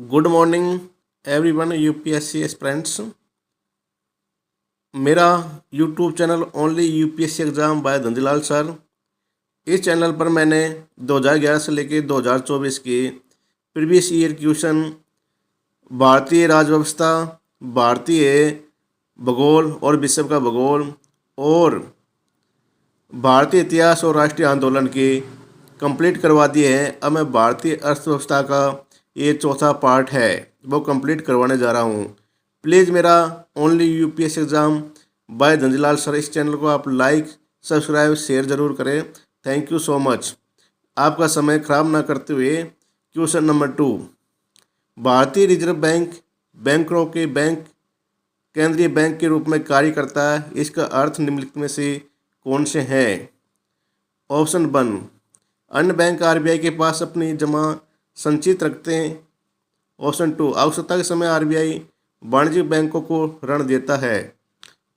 Good morning everyone UPSC aspirants. मेरा YouTube channel only UPSC exam by Dhandhilal sir. इस channel पर मैंने 2011 से लेकर 2024 के प्रीवियस ईयर क्वेश्चन, भारतीय राज्य व्यवस्था, भारतीय भूगोल और विश्व का भूगोल और भारतीय इतिहास और राष्ट्रीय आंदोलन के कंप्लीट करवा दिए हैं। अब मैं भारतीय अर्थव्यवस्था का ये चौथा पार्ट है वो कंप्लीट करवाने जा रहा हूँ। प्लीज़ मेरा only UPSC exam by Dhandhilal sir इस चैनल को आप लाइक, सब्सक्राइब, शेयर ज़रूर करें। Thank you so much. आपका समय खराब ना करते हुए क्वेश्चन नंबर 2, भारतीय रिजर्व बैंक बैंकों के बैंक केंद्रीय बैंक के रूप में कार्य करता है। इसका अर्थ निम्नलिखित में से कौन से हैं? ऑप्शन 1, अन्य बैंक आरबीआई के पास अपनी जमा संचित रखते हैं। ऑप्शन 2, आवश्यकता के समय आरबीआई वाणिज्यिक बैंकों को ऋण देता है।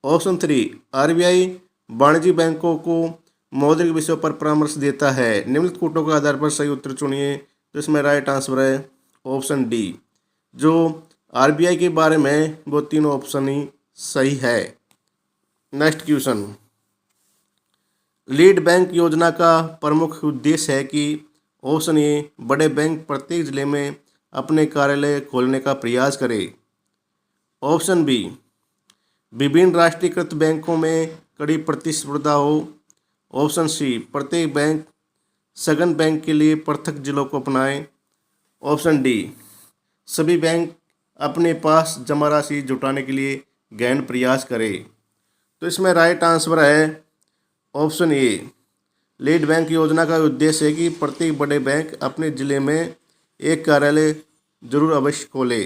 ऑप्शन 3, आरबीआई वाणिज्यिक बैंकों को मौद्रिक विषयों पर परामर्श देता है। निम्नलिखित कूटों के आधार पर सही उत्तर चुनिए। तो इसमें राइट आंसर है ऑप्शन डी। जो आरबीआई के बारे में वो तीनों ऑप्शन ही सही है। नेक्स्ट क्वेश्चन, लीड बैंक योजना का प्रमुख उद्देश्य है कि ऑप्शन ए, बड़े बैंक प्रत्येक जिले में अपने कार्यालय खोलने का प्रयास करें। ऑप्शन बी, विभिन्न राष्ट्रीयकृत बैंकों में कड़ी प्रतिस्पर्धा हो। ऑप्शन सी, प्रत्येक बैंक सघन बैंक के लिए पृथक जिलों को अपनाएं। ऑप्शन डी, सभी बैंक अपने पास जमा राशि जुटाने के लिए गहन प्रयास करें। तो इसमें राइट आंसर है ऑप्शन ए। लीड बैंक योजना का उद्देश्य है कि प्रत्येक बड़े बैंक अपने जिले में एक कार्यालय जरूर अवश्य खोले।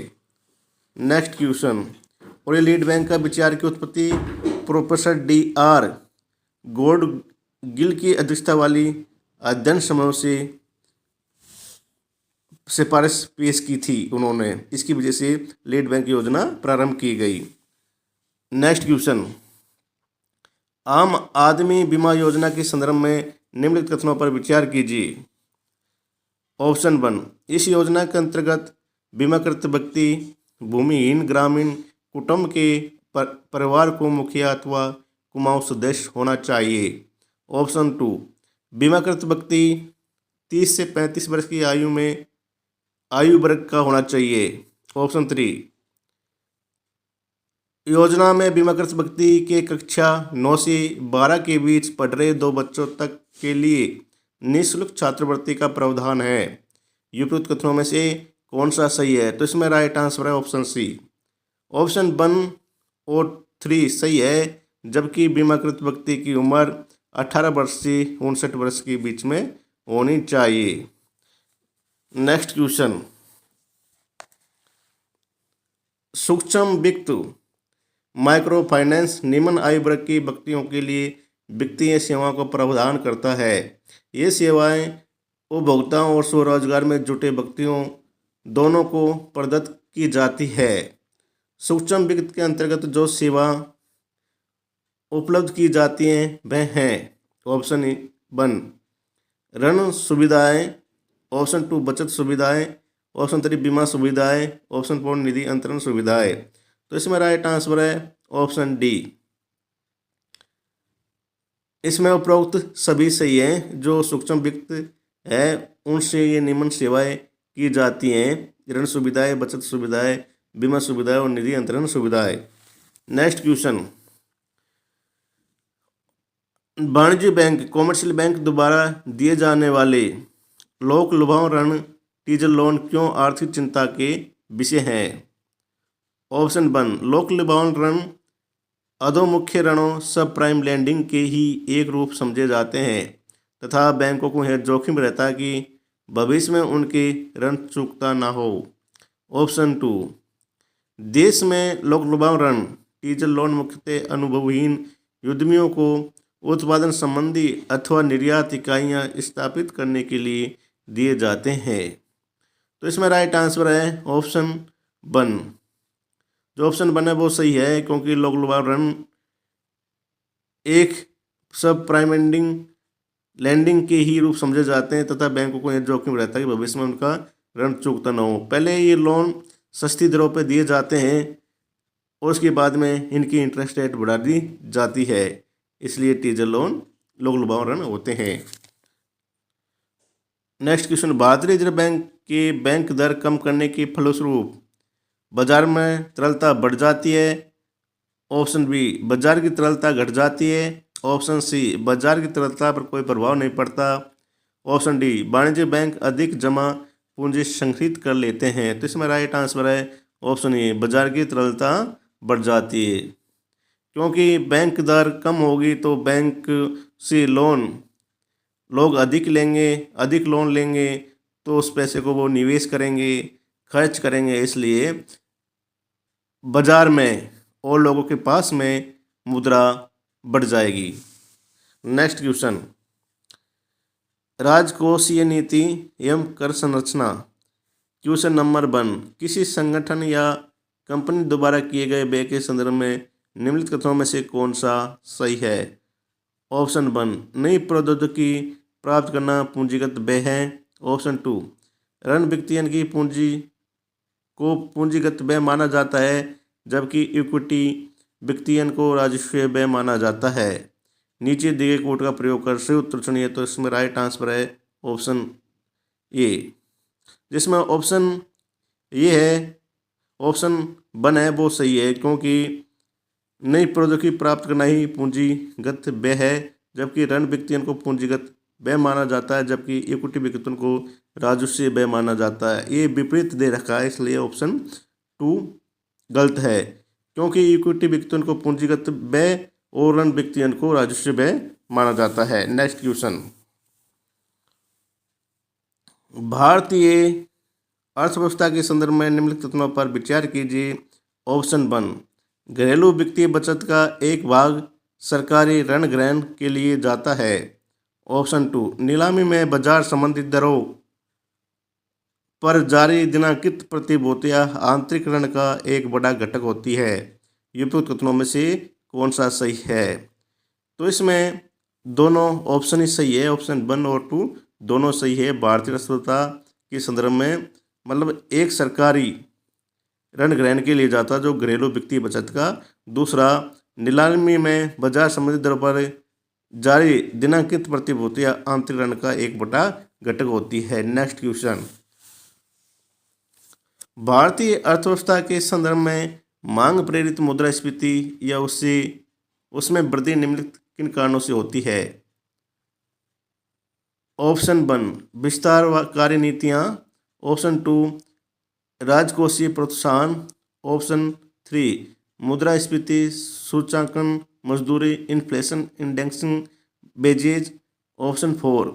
नेक्स्ट क्वेश्चन, और ये लीड बैंक का विचार की उत्पत्ति प्रोफेसर DR गॉडगिल की अध्यक्षता वाली अध्ययन समूह से सिफारिश पेश की थी उन्होंने। इसकी वजह से लीड बैंक योजना प्रारंभ की गई। नेक्स्ट क्वेश्चन, आम आदमी बीमा योजना के संदर्भ में निम्नलिखित कथनों पर विचार कीजिए। ऑप्शन 1, इस योजना के अंतर्गत बीमाकृत व्यक्ति भूमिहीन ग्रामीण कुटुंब के परिवार को मुखिया अथवा कुमाऊं सदस्य होना चाहिए। ऑप्शन 2, बीमाकृत व्यक्ति 30 से 35 वर्ष की आयु वर्ग का होना चाहिए। ऑप्शन 3, योजना में बीमाकृत व्यक्ति के कक्षा 9 से 12 के बीच पढ़ रहे 2 बच्चों तक के लिए निःशुल्क छात्रवृत्ति का प्रावधान है। उपयुक्त कथनों में से कौन सा सही है? तो इसमें राइट आंसर है ऑप्शन सी। ऑप्शन 1 और 3 सही है, जबकि बीमाकृत व्यक्ति की उम्र 18 वर्ष से 59 वर्ष के बीच में होनी चाहिए। नेक्स्ट क्वेश्चन, सूक्ष्म वित्त माइक्रो फाइनेंस निम्न आयु वर्ग के व्यक्तियों के लिए वित्तीय सेवाओं को प्रदान करता है। ये सेवाएं उपभोक्ताओं और स्वरोजगार में जुटे व्यक्तियों दोनों को प्रदत्त की जाती है। सूक्ष्म वित्त के अंतर्गत जो सेवा उपलब्ध की जाती हैं वह हैं ऑप्शन 1, ऋण सुविधाएं। ऑप्शन 2, बचत सुविधाएं। ऑप्शन 3, बीमा सुविधाएं। ऑप्शन 4, निधि अंतरण सुविधाएं। तो इसमें राइट आंसर है ऑप्शन डी। इसमें उपरोक्त सभी सही हैं। जो सूक्ष्म वित्त है उनसे ये निम्न सेवाएं की जाती हैं: ऋण सुविधाएं, बचत सुविधाएं, बीमा सुविधाएं और निधि अंतरण सुविधाएं। नेक्स्ट क्वेश्चन, वाणिज्य बैंक कॉमर्शियल बैंक द्वारा दिए जाने वाले लोक लुभाऊ ऋण टीजर लोन क्यों आर्थिक चिंता के विषय हैं? ऑप्शन 1, लोक लुभाऊ ऋण अधोमुखी ऋणों सब प्राइम लैंडिंग के ही एक रूप समझे जाते हैं तथा बैंकों को यह जोखिम रहता है कि भविष्य में उनके ऋण चुकता ना हो। ऑप्शन 2, देश में लोक लुभाऊ ऋण टीजर लोन मुख्यतः अनुभवहीन उद्यमियों को उत्पादन संबंधी अथवा निर्यात इकाइयां स्थापित करने के लिए दिए जाते हैं। तो इसमें राइट आंसर है ऑप्शन 1। जो ऑप्शन 1 है वो सही है, क्योंकि लोक लुभाऊ ऋण एक सब प्राइम लैंडिंग के ही रूप समझे जाते हैं तथा बैंकों को यह जोखिम रहता है कि भविष्य में उनका ऋण चुकता न हो। पहले ये लोन सस्ती दरों पर दिए जाते हैं और उसके बाद में इनकी इंटरेस्ट रेट बढ़ा दी जाती है, इसलिए टीजर लोन लोक लुभाऊ ऋण होते हैं। नेक्स्ट क्वेश्चन, भारतीय रिजर्व बैंक के बैंक दर कम करने के फलस्वरूप बाजार में तरलता बढ़ जाती है। ऑप्शन बी, बाजार की तरलता घट जाती है। ऑप्शन सी, बाजार की तरलता पर कोई प्रभाव नहीं पड़ता। ऑप्शन डी, वाणिज्य बैंक अधिक जमा पूंजी संग्रहित कर लेते हैं। तो इसमें राइट आंसर है ऑप्शन ए, बाजार की तरलता बढ़ जाती है, क्योंकि बैंक दर कम होगी तो बैंक से लोन लोग अधिक लेंगे, अधिक लोन लेंगे तो उस पैसे को वो निवेश करेंगे, खर्च करेंगे, इसलिए बाजार में और लोगों के पास में मुद्रा बढ़ जाएगी। नेक्स्ट क्वेश्चन, राजकोषीय नीति एवं कर संरचना। क्वेश्चन नंबर 1, किसी संगठन या कंपनी द्वारा किए गए व्यय के संदर्भ में निम्नलिखित कथनों में से कौन सा सही है। ऑप्शन 1, नई प्रौद्योगिकी प्राप्त करना पूंजीगत व्यय है। ऑप्शन 2, ऋण वित्तीयन की पूंजी को पूंजीगत व्यय माना जाता है, जबकि इक्विटी वित्तीयन को राजस्व व्यय माना जाता है। नीचे दिए गए कोड का प्रयोग कर सही उत्तर चुनिए। तो इसमें राइट आंसर है ऑप्शन ए, जिसमें ऑप्शन ये है, ऑप्शन 1 है वो सही है, क्योंकि नई प्रौद्योगिकी प्राप्त करना ही पूंजीगत व्यय है, जबकि ऋण वित्तीयन को पूंजीगत व्यय माना जाता है, जबकि इक्विटी वित्तीयन को राजस्व व्यय माना जाता है। ये विपरीत दे रखा है, इसलिए ऑप्शन 2 गलत है, क्योंकि इक्विटी वित्तीयन को पूंजीगत व्यय और ऋण वित्तीयन को राजस्व व्यय माना जाता है। नेक्स्ट क्वेश्चन, भारतीय अर्थव्यवस्था के संदर्भ में निम्नलिखित तथ्यों पर विचार कीजिए। ऑप्शन 1, घरेलू वित्तीय बचत का एक भाग सरकारी ऋण ग्रहण के लिए जाता है। ऑप्शन 2, नीलामी में बाजार संबंधित दरों पर जारी दिनांकित प्रतिभूतियां आंतरिक ऋण का एक बड़ा घटक होती है। उपयुक्त कथनों में से कौन सा सही है। तो इसमें दोनों ऑप्शन ही सही है, ऑप्शन 1 और 2 दोनों सही है। भारतीय अर्थव्यवस्था के संदर्भ में मतलब एक सरकारी ऋण ग्रहण के लिए जाता जो घरेलू वित्तीय बचत का, दूसरा नीलामी में बाजार संबंधित दरों पर जारी दिनांकित प्रतिभूतियां आंतरिक ऋण का एक बड़ा घटक होती है। नेक्स्ट क्वेश्चन, भारतीय अर्थव्यवस्था के संदर्भ में मांग प्रेरित मुद्रास्फीति या उसमें वृद्धि निम्नलिखित किन कारणों से होती है। ऑप्शन 1, विस्तारकारी नीतियां। ऑप्शन 2, राजकोषीय प्रोत्साहन। ऑप्शन 3, मुद्रास्फीति सूचकांकन मजदूरी इन्फ्लेशन इंडेक्सिंग बेजेज। ऑप्शन 4,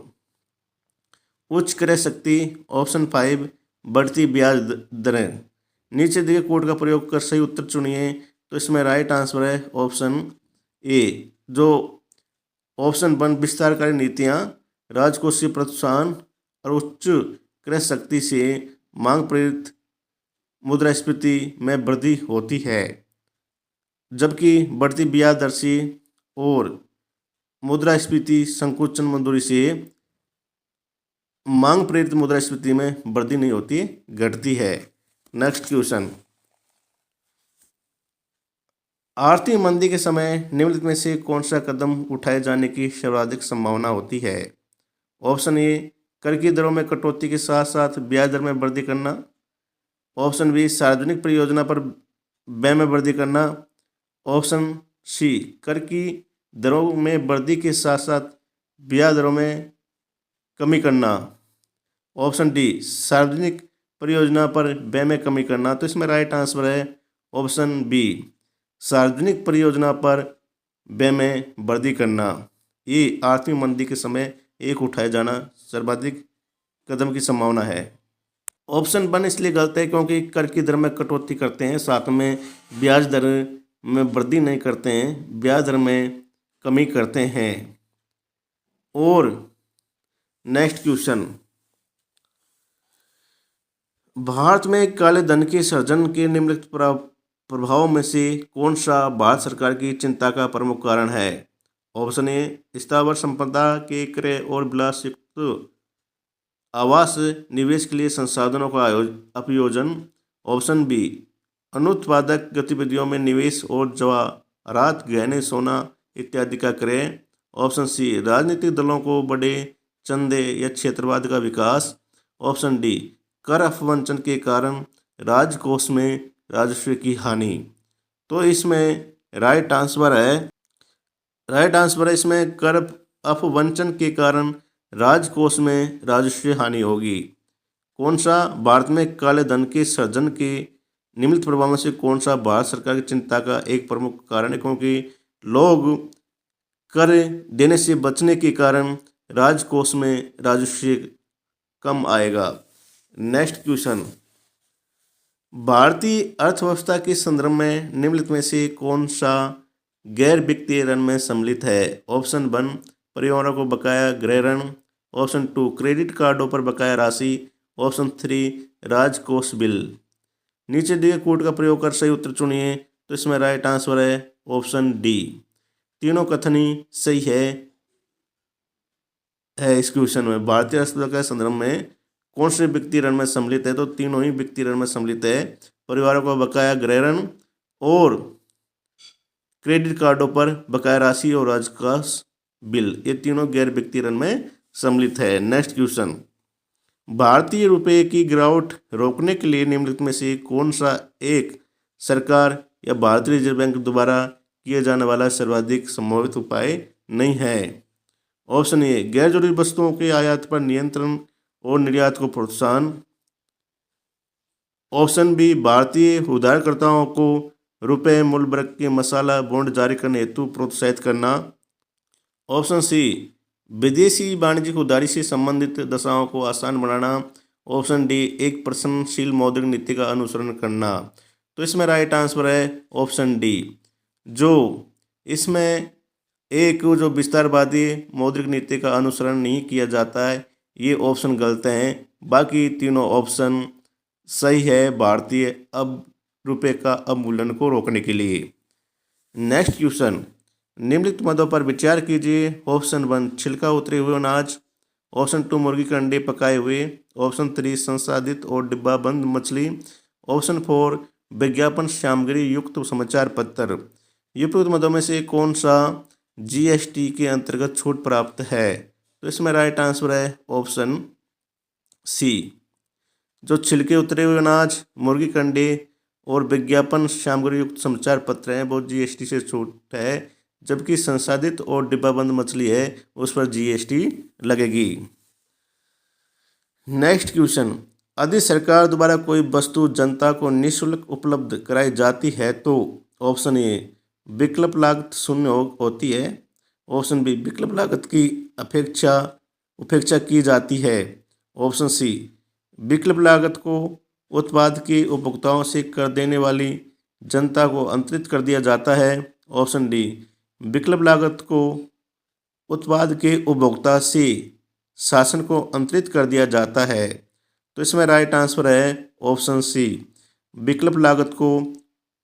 उच्च क्रय शक्ति। ऑप्शन 5, बढ़ती ब्याज दरें। नीचे दिए कोड का प्रयोग कर सही उत्तर चुनिए। तो इसमें राइट आंसर है ऑप्शन ए, जो ऑप्शन 1 विस्तारकारी नीतियां, राजकोषीय प्रोत्साहन और उच्च क्रय शक्ति से मांग प्रेरित मुद्रास्फीति में वृद्धि होती है, जबकि बढ़ती ब्याज दर से और मुद्रास्फीति संकुचन मजदूरी से मांग प्रेरित मुद्रास्फीति में वृद्धि नहीं होती, घटती है। नेक्स्ट क्वेश्चन, आर्थिक मंदी के समय निम्नलिखित में से कौन सा कदम उठाए जाने की सर्वाधिक संभावना होती है। ऑप्शन ए, कर की दरों में कटौती के साथ साथ ब्याज दर में वृद्धि करना। ऑप्शन बी, सार्वजनिक परियोजना पर व्यय में वृद्धि करना। ऑप्शन सी, कर की दरों में वृद्धि के साथ साथ ब्याज दरों में कमी करना। ऑप्शन डी, सार्वजनिक परियोजना पर व्यय में कमी करना। तो इसमें राइट आंसर है ऑप्शन बी, सार्वजनिक परियोजना पर व्यय में वृद्धि करना। ये आर्थिक मंदी के समय एक उठाए जाना सर्वाधिक कदम की संभावना है। ऑप्शन 1 इसलिए गलत है क्योंकि कर की दर में कटौती करते हैं, साथ में ब्याज दर में वृद्धि नहीं करते हैं, ब्याज दर में कमी करते हैं। और नेक्स्ट क्वेश्चन, भारत में काले धन के सृजन के निम्नलिखित प्रभावों में से कौन सा भारत सरकार की चिंता का प्रमुख कारण है। ऑप्शन ए, स्थावर संपदा के क्रय और विलास युक्त आवास निवेश के लिए संसाधनों का अपयोजन। ऑप्शन बी अनुत्पादक गतिविधियों में निवेश और जवाहरात गहने सोना इत्यादि का क्रय। ऑप्शन सी राजनीतिक दलों को बड़े चंदे या क्षेत्रवाद का विकास। ऑप्शन डी कर अपवंचन के कारण राजकोष में राजस्व की हानि। तो इसमें राइट आंसर है इसमें कर अपवंचन के कारण राजकोष में राजस्व हानि होगी। कौन सा? भारत में काले धन के सृजन के निम्नलिखित प्रभावों से कौन सा भारत सरकार की चिंता का एक प्रमुख कारण है? क्योंकि लोग कर देने से बचने के कारण राजकोष में राजस्व कम आएगा। नेक्स्ट क्वेश्चन, भारतीय अर्थव्यवस्था के संदर्भ में निम्नलिखित में से कौन सा गैर वित्तीय ऋण में सम्मिलित है? ऑप्शन 1 परिवारों को बकाया गृह ऋण। ऑप्शन 2 क्रेडिट कार्डों पर बकाया राशि। ऑप्शन 3 राजकोष बिल। नीचे दिए कोड का प्रयोग कर सही उत्तर चुनिए। तो इसमें राइट आंसर है ऑप्शन डी। तीनों कथनी सही है इस क्वेश्चन में। भारतीय अर्थव्यवस्था के संदर्भ में कौन से वित्तीय ऋण में सम्मिलित है? तो तीनों ही वित्तीय ऋण में सम्मिलित है। परिवारों को बकाया गृह ऋण और क्रेडिट कार्डों पर बकाया राशि और राजकोष बिल, ये तीनों गैर वित्तीय ऋण में सम्मिलित है। नेक्स्ट क्वेश्चन, भारतीय रुपये की गिरावट रोकने के लिए निम्नलिखित में से कौन सा एक सरकार या भारतीय रिजर्व बैंक द्वारा किया जाने वाला सर्वाधिक संभावित उपाय नहीं है? ऑप्शन ए गैर जरूरी वस्तुओं के आयात पर नियंत्रण और निर्यात को प्रोत्साहन। ऑप्शन बी भारतीय उधारकर्ताओं को रुपये मूल्यवर्ग के मसाला बॉन्ड जारी करने हेतु प्रोत्साहित करना। ऑप्शन सी विदेशी वाणिज्यिक उधारी से संबंधित दशाओं को आसान बनाना। ऑप्शन डी एक प्रश्नशील मौद्रिक नीति का अनुसरण करना। तो इसमें राइट आंसर है ऑप्शन डी। जो इसमें एक जो विस्तारवादी मौद्रिक नीति का अनुसरण नहीं किया जाता है, ये ऑप्शन गलत हैं। बाकी तीनों ऑप्शन सही है भारतीय रुपये का अवमूल्यन को रोकने के लिए। नेक्स्ट क्वेश्चन, निम्नलिखित मदों पर विचार कीजिए। ऑप्शन 1 छिलका उतरे हुए अनाज। ऑप्शन 2 मुर्गी के अंडे पकाए हुए। ऑप्शन 3 संसाधित और डिब्बाबंद मछली। ऑप्शन 4 विज्ञापन सामग्री युक्त समाचार पत्र। ये उपयुक्त मदों में से कौन सा जीएसटी के अंतर्गत छूट प्राप्त है? तो इसमें राइट आंसर है ऑप्शन सी। जो छिलके उतरे हुए अनाज, मुर्गी के अंडे और विज्ञापन सामग्री युक्त समाचार पत्र हैं वो जीएसटी से छूट है, जबकि संसाधित और डिब्बाबंद मछली है उस पर जीएसटी लगेगी। नेक्स्ट क्वेश्चन, यदि सरकार द्वारा कोई वस्तु जनता को निःशुल्क उपलब्ध कराई जाती है तो ऑप्शन ए विकल्प लागत शून्य होती है। ऑप्शन बी विकल्प लागत की उपेक्षा की जाती है। ऑप्शन सी विकल्प लागत को उत्पाद के उपभोक्ताओं से कर देने वाली जनता को अंतरित कर दिया जाता है। ऑप्शन डी विकल्प लागत को उत्पाद के उपभोक्ता से शासन को अंतरित कर दिया जाता है। तो इसमें राइट आंसर है ऑप्शन सी विकल्प लागत को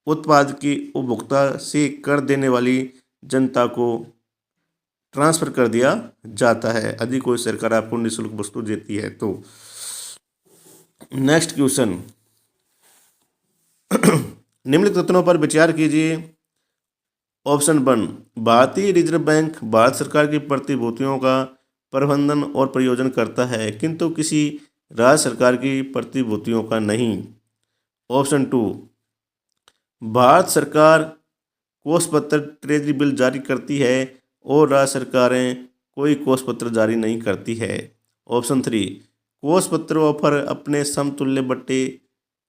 उत्पाद के उपभोक्ता से कर देने वाली जनता को ट्रांसफर कर दिया जाता है यदि कोई सरकार आपको निःशुल्क वस्तु देती है तो। नेक्स्ट क्वेश्चन, निम्नलिखित कथनों पर विचार कीजिए। ऑप्शन 1 भारतीय रिजर्व बैंक भारत सरकार की प्रतिभूतियों का प्रबंधन और प्रयोजन करता है किंतु किसी राज्य सरकार की प्रतिभूतियों का नहीं। ऑप्शन 2 भारत सरकार कोषपत्र ट्रेजरी बिल जारी करती है और राज्य सरकारें कोई कोषपत्र जारी नहीं करती है। ऑप्शन 3 कोषपत्र ऑफर अपने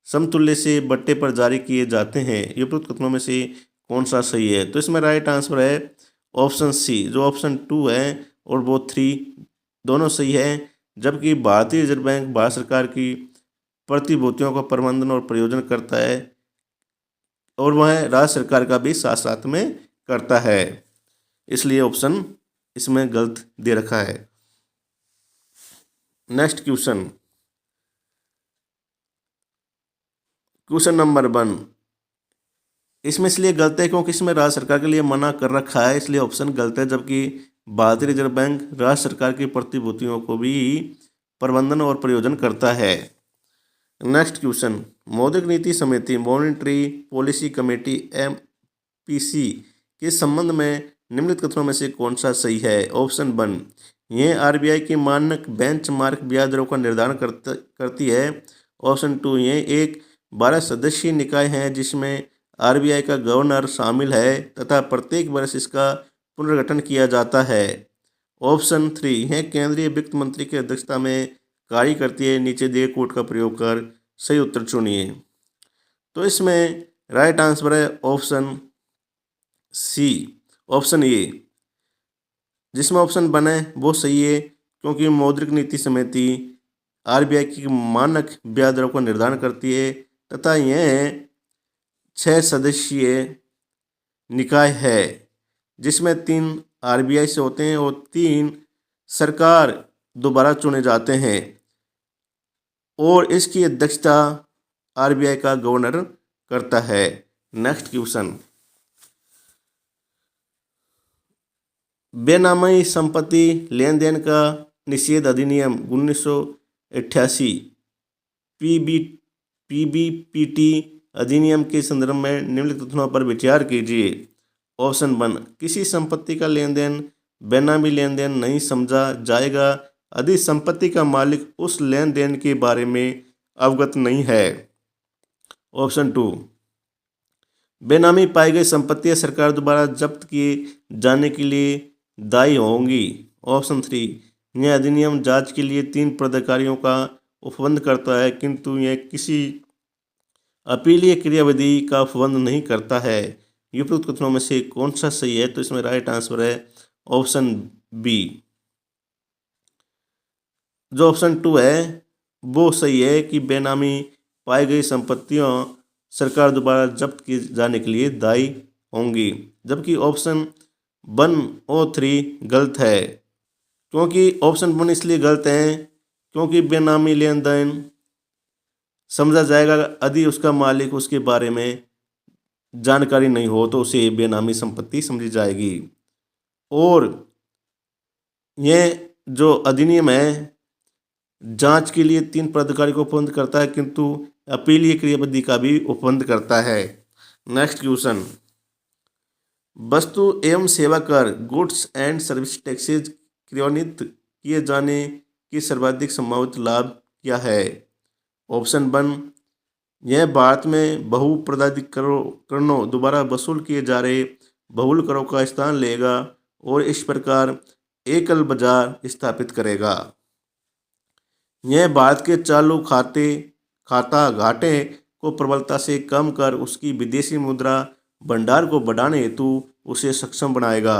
समतुल्य से बट्टे पर जारी किए जाते हैं। ये उपयुक्त कथनों में से कौन सा सही है? तो इसमें राइट आंसर है ऑप्शन सी। जो ऑप्शन 2 है और वो 3 दोनों सही है, जबकि भारतीय रिजर्व बैंक भारत सरकार की प्रतिभूतियों का प्रबंधन और प्रयोजन करता है और वह राज्य सरकार का भी साथ साथ में करता है, इसलिए ऑप्शन इसमें गलत दे रखा है। नेक्स्ट क्वेश्चन नंबर 1 इसमें इसलिए गलत है क्योंकि इसमें राज्य सरकार के लिए मना कर रखा है, इसलिए ऑप्शन गलत है। जबकि भारतीय रिजर्व बैंक राज्य सरकार की प्रतिभूतियों को भी प्रबंधन और प्रयोजन करता है। नेक्स्ट क्वेश्चन, मौद्रिक नीति समिति मॉनेटरी पॉलिसी कमेटी MPC के संबंध में निम्नलिखित कथनों में से कौन सा सही है? ऑप्शन 1, यह RBI की मानक बेंचमार्क ब्याज दरों का निर्धारण करती है। ऑप्शन 2, यह एक 12 सदस्यीय निकाय है जिसमें RBI का गवर्नर शामिल है तथा प्रत्येक वर्ष इसका पुनर्गठन किया जाता है। ऑप्शन 3, यह केंद्रीय वित्त मंत्री की अध्यक्षता में कार्य करती है। नीचे दिए कोड का प्रयोग कर सही उत्तर चुनिए। तो इसमें राइट आंसर है ऑप्शन सी, ऑप्शन ए। जिसमें ऑप्शन बने वो सही है, क्योंकि मौद्रिक नीति समिति RBI की मानक ब्याज दरों का निर्धारण करती है तथा यह 6 सदस्यीय निकाय है जिसमें 3 RBI से होते हैं और 3 सरकार दोबारा चुने जाते हैं और इसकी अध्यक्षता RBI का गवर्नर करता है। नेक्स्ट क्वेश्चन, बेनामी संपत्ति लेन देन का निषेध अधिनियम 1988 PBPT अधिनियम के संदर्भ में निम्नलिखित कथनों पर विचार कीजिए। ऑप्शन 1, किसी संपत्ति का लेन देन बेनामी लेन देन नहीं समझा जाएगा यदि संपत्ति का मालिक उस लेन देन के बारे में अवगत नहीं है। ऑप्शन 2, बेनामी पाई गई संपत्तियां सरकार द्वारा जब्त किए जाने के लिए दायी होंगी। ऑप्शन 3, यह अधिनियम जांच के लिए 3 पदाधिकारियों का उपबंध करता है किंतु यह किसी अपीलीय क्रियाविधि का उपबंध नहीं करता है। उपयुक्त कथनों में से कौन सा सही है? तो इसमें राइट आंसर है ऑप्शन बी। जो ऑप्शन 2 है वो सही है कि बेनामी पाई गई संपत्तियां सरकार द्वारा जब्त किए जाने के लिए दायी होंगी, जबकि ऑप्शन 1 और 3 गलत है। क्योंकि ऑप्शन 1 इसलिए गलत है क्योंकि बेनामी लेन देन समझा जाएगा यदि उसका मालिक उसके बारे में जानकारी नहीं हो तो उसे बेनामी संपत्ति समझी जाएगी। और यह जो अधिनियम है जांच के लिए 3 पदाधिकारी को उपबंध करता है किंतु अपीलीय क्रियाविधि का भी उपबंध करता है। नेक्स्ट क्वेश्चन, वस्तु एवं सेवा कर गुड्स एंड सर्विस टैक्सेज क्रियान्वित किए जाने की सर्वाधिक संभावित लाभ क्या है? ऑप्शन 1, यह भारत में बहुप्राधिकरणों द्वारा वसूल किए जा रहे बहुल करों का स्थान लेगा और इस प्रकार एकल बाजार स्थापित करेगा। यह भारत के चालू खाता घाटे को प्रबलता से कम कर उसकी विदेशी मुद्रा भंडार को बढ़ाने हेतु उसे सक्षम बनाएगा।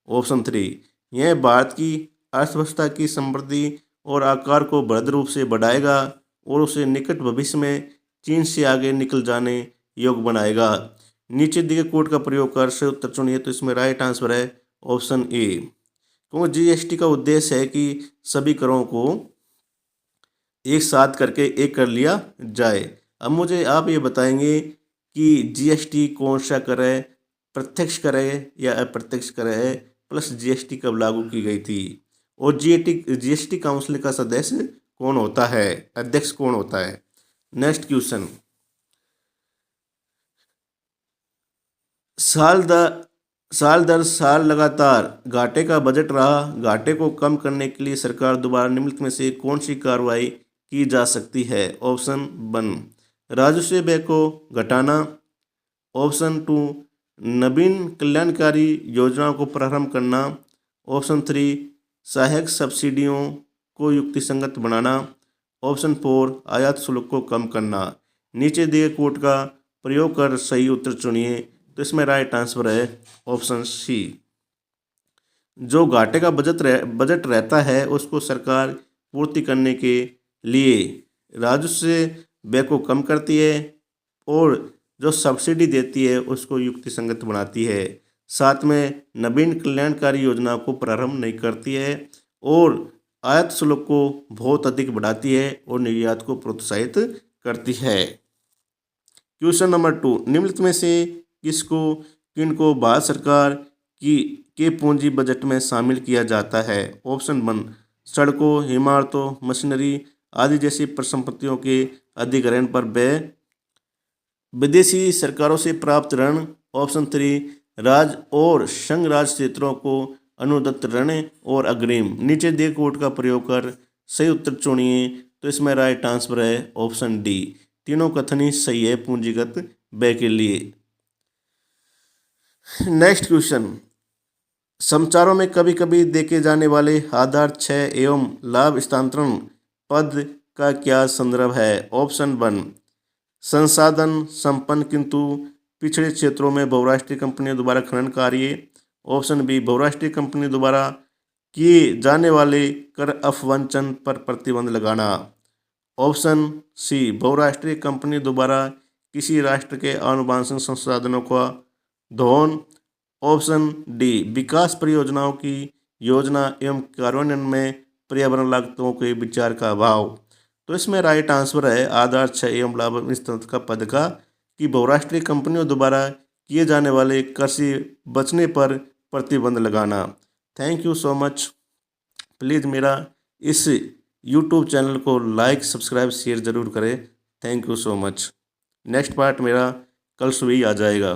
ऑप्शन 3, यह भारत की अर्थव्यवस्था की समृद्धि और आकार को बढ़त रूप से बढ़ाएगा और उसे निकट भविष्य में चीन से आगे निकल जाने योग्य बनाएगा। नीचे दिए कोड का प्रयोग कर सही उत्तर चुनिए। तो इसमें राइट आंसर है ऑप्शन ए, क्योंकि GST का उद्देश्य है कि सभी करों को एक साथ करके एक कर लिया जाए। अब मुझे आप ये बताएंगे कि GST कौन सा कर है, प्रत्यक्ष कर है या अप्रत्यक्ष कर है, प्लस GST कब लागू की गई थी और GST काउंसिल का सदस्य कौन होता है, अध्यक्ष कौन होता है। नेक्स्ट क्वेश्चन, साल दर साल लगातार घाटे का बजट रहा, घाटे को कम करने के लिए सरकार द्वारा निम्नलिखित में से कौन सी कार्रवाई की जा सकती है? ऑप्शन 1, राजस्व व्यय को घटाना। ऑप्शन 2, नवीन कल्याणकारी योजनाओं को प्रारंभ करना। ऑप्शन 3, सहायक सब्सिडियों को युक्तिसंगत बनाना। ऑप्शन 4, आयात शुल्क को कम करना। नीचे दिए कोड का प्रयोग कर सही उत्तर चुनिए। तो इसमें राइट आंसर है ऑप्शन सी। जो घाटे का बजट रहता है उसको सरकार पूर्ति करने के लिए राजस्व व्यय को कम करती है और जो सब्सिडी देती है उसको युक्तिसंगत बनाती है। साथ में नवीन कल्याणकारी योजनाओं को प्रारंभ नहीं करती है और आयात शुल्क को बहुत अधिक बढ़ाती है और निर्यात को प्रोत्साहित करती है। क्वेश्चन नंबर 2, निम्नलिखित में से किनको भारत सरकार के पूंजी बजट में शामिल किया जाता है? ऑप्शन 1, सड़कों, इमारतों, मशीनरी आदि जैसी परिसंपत्तियों के अधिग्रहण पर व्यय। विदेशी सरकारों से प्राप्त ऋण। ऑप्शन 3 राज्य और संघ राज क्षेत्रों को अनुदत्त ऋण और अग्रिम। नीचे दिए कोड का प्रयोग कर सही उत्तर चुनिए। तो इसमें राइट आंसर है ऑप्शन डी। तीनों कथन ही सही है पूंजीगत व्यय के लिए। नेक्स्ट क्वेश्चन, समाचारों में कभी कभी देखे जाने वाले आधार क्षय एवं लाभ स्थानांतरण पद का क्या संदर्भ है। ऑप्शन 1 संसाधन संपन्न किंतु पिछड़े क्षेत्रों में बहुराष्ट्रीय कंपनियों द्वारा खनन कार्य। ऑप्शन बी बहुराष्ट्रीय कंपनी द्वारा किए जाने वाले कर अपवंचन पर प्रतिबंध लगाना। ऑप्शन सी बहुराष्ट्रीय कंपनी द्वारा किसी राष्ट्र के आनुवंशिक संसाधनों का दोहन। ऑप्शन डी विकास परियोजनाओं की योजना एवं कार्यान्वयन में पर्यावरण लागतों के विचार का अभाव। तो इसमें राइट आंसर है आधार क्षय एवं लाभ स्थानांतरण का पद का कि बहुराष्ट्रीय कंपनियों द्वारा किए जाने वाले कर से बचने पर प्रतिबंध लगाना। Thank you so much. Please मेरा इस यूट्यूब चैनल को लाइक, सब्सक्राइब, शेयर ज़रूर करें। Thank you so much. Next part मेरा कल सुबह ही आ जाएगा।